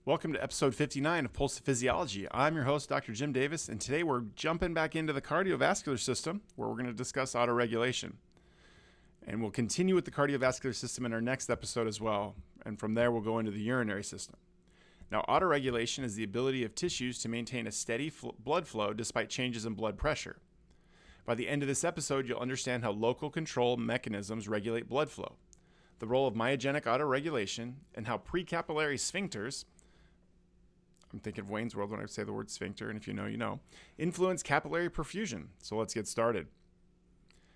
Welcome to episode 59 of Pulse of Physiology. I'm your host, Dr. Jim Davis, and today we're jumping back into the cardiovascular system where we're going to discuss autoregulation. And we'll continue with the cardiovascular system in our next episode as well, and from there we'll go into the urinary system. Now, autoregulation is the ability of tissues to maintain a steady blood flow despite changes in blood pressure. By the end of this episode, you'll understand how local control mechanisms regulate blood flow, the role of myogenic autoregulation, and how precapillary sphincters, I'm thinking of Wayne's World when I say the word sphincter, and if you know, you know, influence capillary perfusion. So let's get started.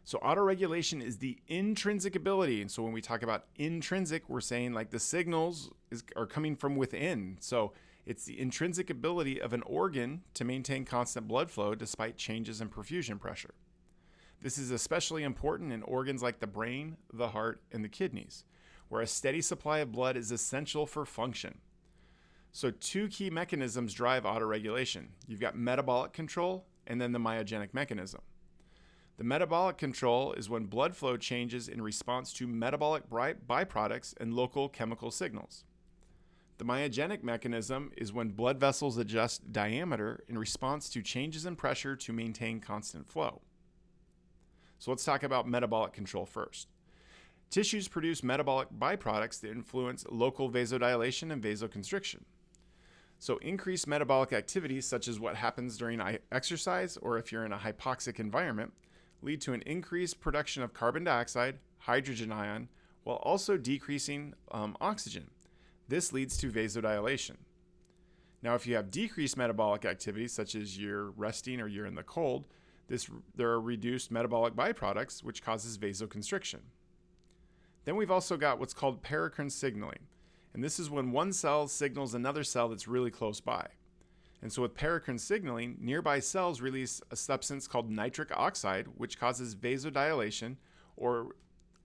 So autoregulation is the intrinsic ability. And so when we talk about intrinsic, we're saying like the signals are coming from within. So it's the intrinsic ability of an organ to maintain constant blood flow despite changes in perfusion pressure. This is especially important in organs like the brain, the heart, and the kidneys, where a steady supply of blood is essential for function. So two key mechanisms drive autoregulation. You've got metabolic control and then the myogenic mechanism. The metabolic control is when blood flow changes in response to metabolic byproducts and local chemical signals. The myogenic mechanism is when blood vessels adjust diameter in response to changes in pressure to maintain constant flow. So let's talk about metabolic control first. Tissues produce metabolic byproducts that influence local vasodilation and vasoconstriction. So increased metabolic activity, such as what happens during exercise or if you're in a hypoxic environment, lead to an increased production of carbon dioxide, hydrogen ion, while also decreasing oxygen. This leads to vasodilation. Now, if you have decreased metabolic activity, such as you're resting or you're in the cold, there are reduced metabolic byproducts, which causes vasoconstriction. Then we've also got what's called paracrine signaling. And this is when one cell signals another cell that's really close by. And so with paracrine signaling, nearby cells release a substance called nitric oxide, which causes vasodilation, or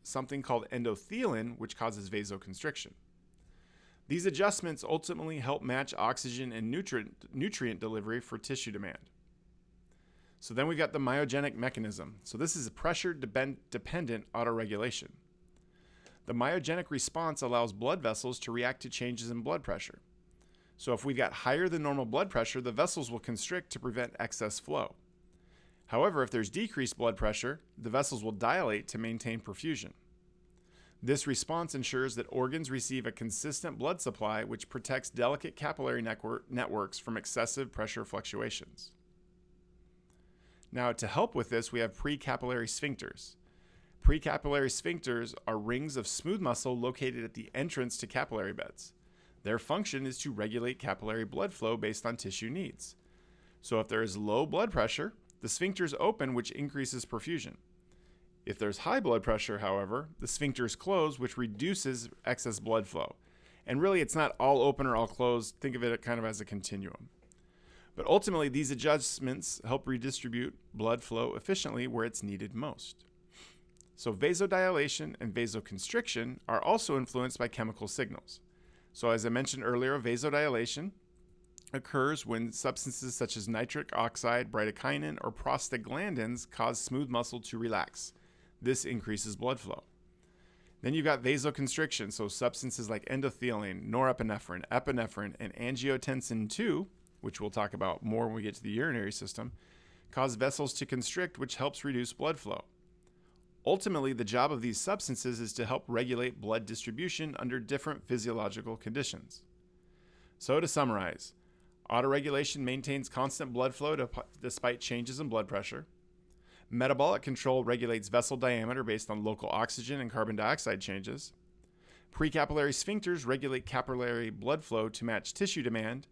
something called endothelin, which causes vasoconstriction. These adjustments ultimately help match oxygen and nutrient delivery for tissue demand. So then we've got the myogenic mechanism. So this is a pressure-dependent autoregulation. The myogenic response allows blood vessels to react to changes in blood pressure. So if we've got higher than normal blood pressure, the vessels will constrict to prevent excess flow. However, if there's decreased blood pressure, the vessels will dilate to maintain perfusion. This response ensures that organs receive a consistent blood supply, which protects delicate capillary networks from excessive pressure fluctuations. Now, to help with this, we have precapillary sphincters. Precapillary sphincters are rings of smooth muscle located at the entrance to capillary beds. Their function is to regulate capillary blood flow based on tissue needs. So if there is low blood pressure, the sphincters open, which increases perfusion. If there's high blood pressure, however, the sphincters close, which reduces excess blood flow. And really, it's not all open or all closed. Think of it kind of as a continuum. But ultimately, these adjustments help redistribute blood flow efficiently where it's needed most. So vasodilation and vasoconstriction are also influenced by chemical signals. So as I mentioned earlier, vasodilation occurs when substances such as nitric oxide, bradykinin, or prostaglandins cause smooth muscle to relax. This increases blood flow. Then you've got vasoconstriction, so substances like endothelin, norepinephrine, epinephrine, and angiotensin II, which we'll talk about more when we get to the urinary system, cause vessels to constrict, which helps reduce blood flow. Ultimately, the job of these substances is to help regulate blood distribution under different physiological conditions. So to summarize, autoregulation maintains constant blood flow despite changes in blood pressure. Metabolic control regulates vessel diameter based on local oxygen and carbon dioxide changes. Precapillary sphincters regulate capillary blood flow to match tissue demand.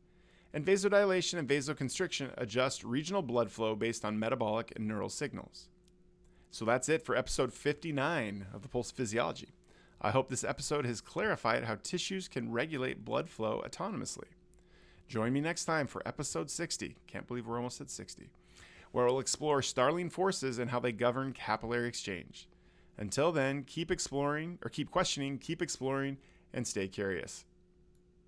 And vasodilation and vasoconstriction adjust regional blood flow based on metabolic and neural signals. So that's it for episode 59 of the Pulse of Physiology. I hope this episode has clarified how tissues can regulate blood flow autonomously. Join me next time for episode 60. Can't believe we're almost at 60. Where we'll explore Starling forces and how they govern capillary exchange. Until then, keep questioning, keep exploring, and stay curious.